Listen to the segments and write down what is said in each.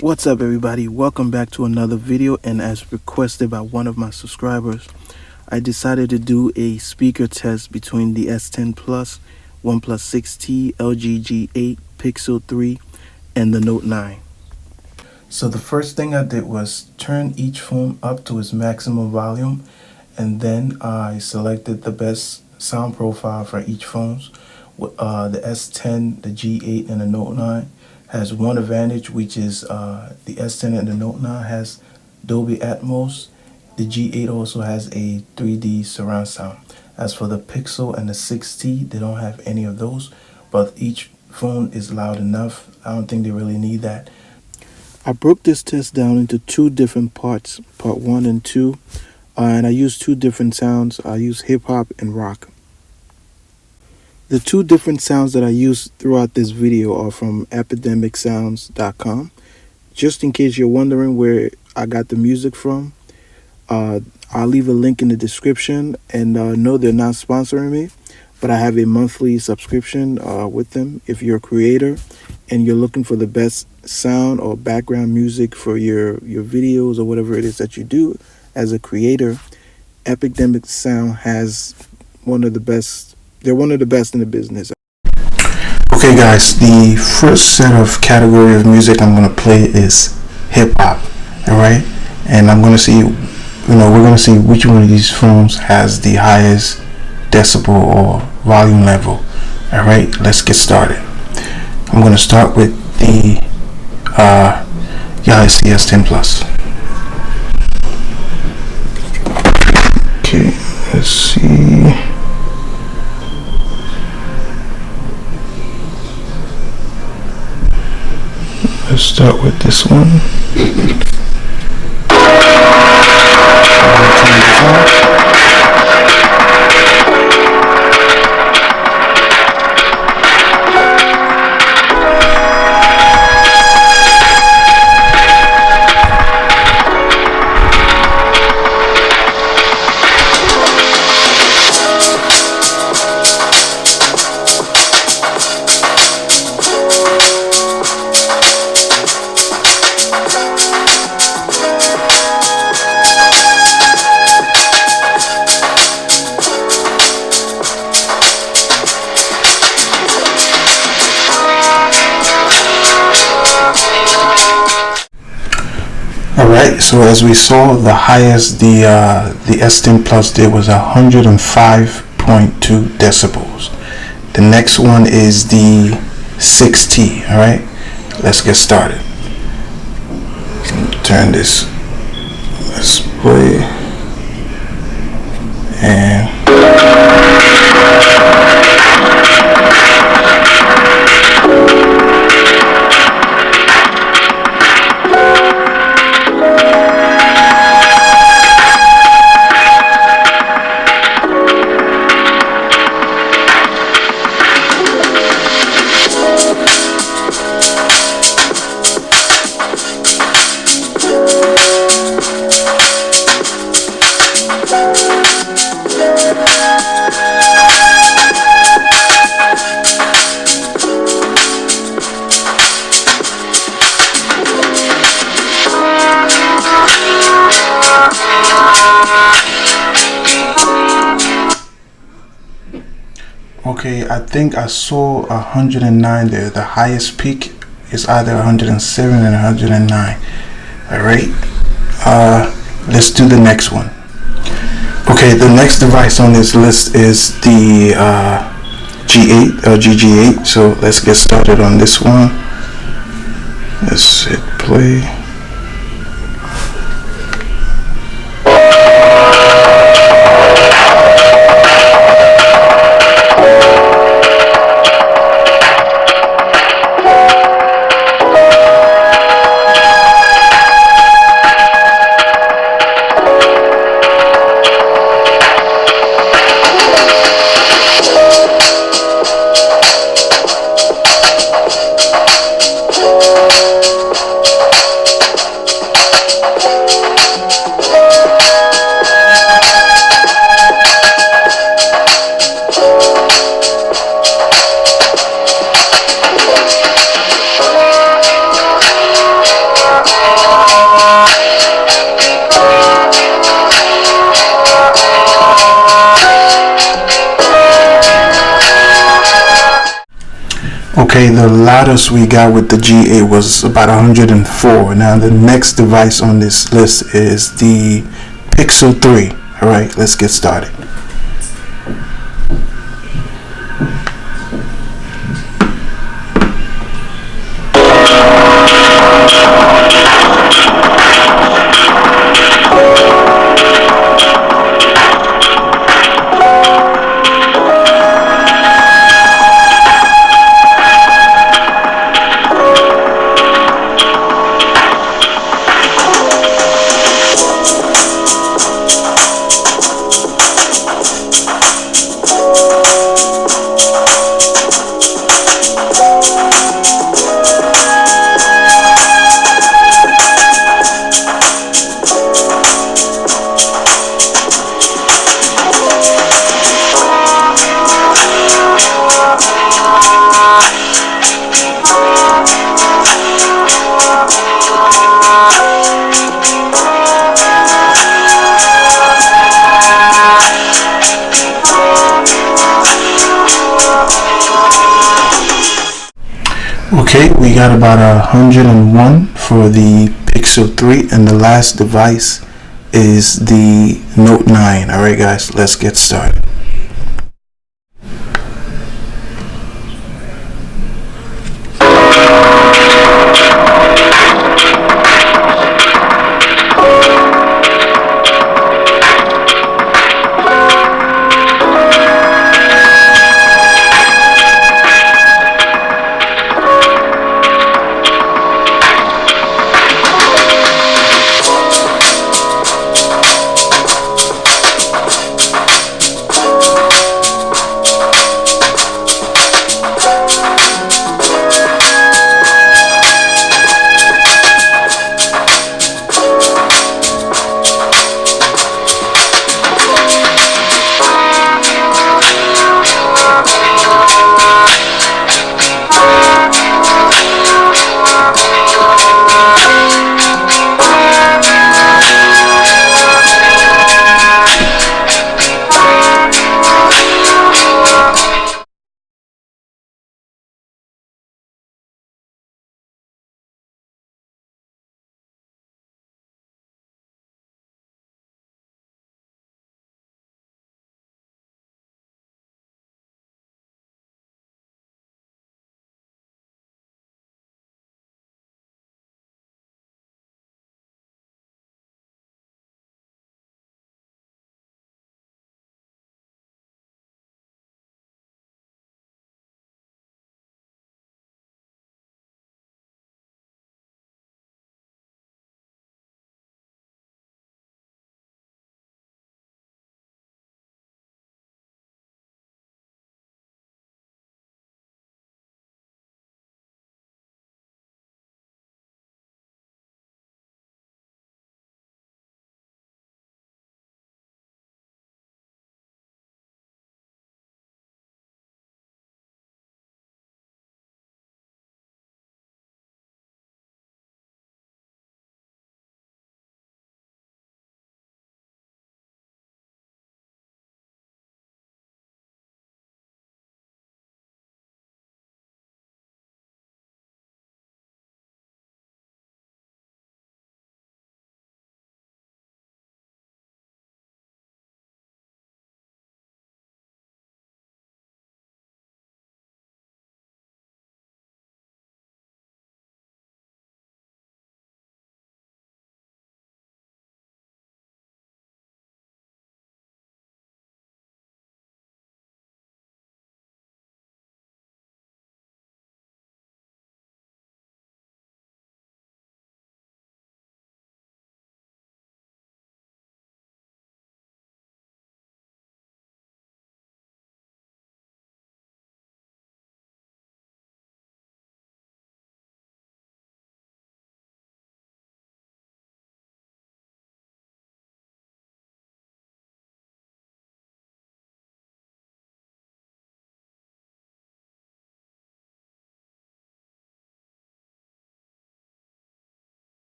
What's up, everybody? Welcome back to another video, and as requested by one of my subscribers, I decided to do a speaker test between the S10 Plus, OnePlus 6T, LG G8, Pixel 3, and the Note 9. So the first thing I did was turn each phone up to its maximum volume, and then I selected the best sound profile for each phone. The S10, the G8, and the Note 9 has one advantage, which is the S10 and the Note 9 has Dolby Atmos. The G8 also has a 3D surround sound. As for the Pixel and the 6T, they don't have any of those, but each phone is loud enough. I don't think they really need that. I broke this test down into two different parts, part 1 and 2, and I used two different sounds. I used hip hop and rock. The two different sounds that I used throughout this video are from epidemicsounds.com. Just in case you're wondering where I got the music from, I'll leave a link in the description. And no, they're not sponsoring me, but I have a monthly subscription with them. If you're a creator and you're looking for the best sound or background music for your videos or whatever it is that you do as a creator, Epidemic Sound has one of the best. They're one of the best in the business. Okay, guys, the first set of category of music I'm going to play is hip hop. All right, and I'm going to see, we're going to see which one of these phones has the highest decibel or volume level. All right, let's get started. I'm going to start with the Galaxy S10 Plus. Okay, let's see. Let's start with this one. Alright, so as we saw, the highest the S10 Plus did was 105.2 decibels. The next one is the 6T. Alright, let's get started. Turn this. Let's play. And okay, I think I saw 109 there. The highest peak is either 107 and 109. Alright, let's do the next one. Okay, the next device on this list is the G8, LG G8. So let's get started on this one. Let's hit play. the loudest we got with the G8 was about 104. Now the next device on this list is the Pixel 3. Alright, let's get started. Okay, we got about 101 for the Pixel 3, and the last device is the Note 9. Alright guys, let's get started.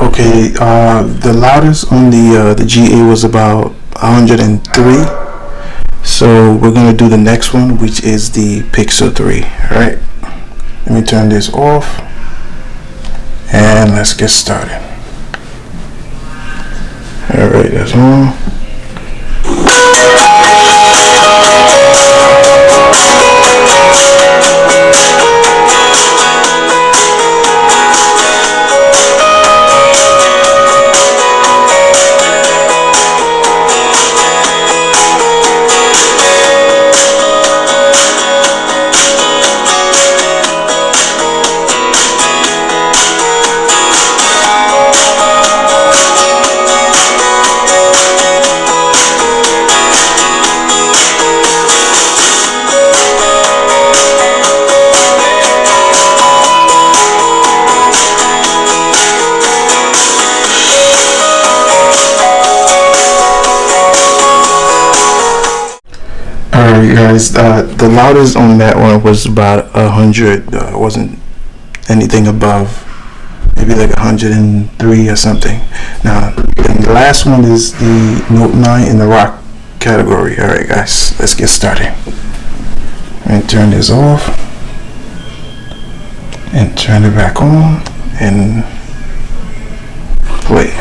Okay, the loudest on the GA was about 103. So we're gonna do the next one, which is the Pixel 3. All right, let me turn this off and let's get started. All right, that's on. Alright guys, the loudest on that one was about 100. Wasn't anything above, maybe like 103 or something. Now then the last one is the Note 9 in the rock category. Alright guys, let's get started. And turn this off and turn it back on and play.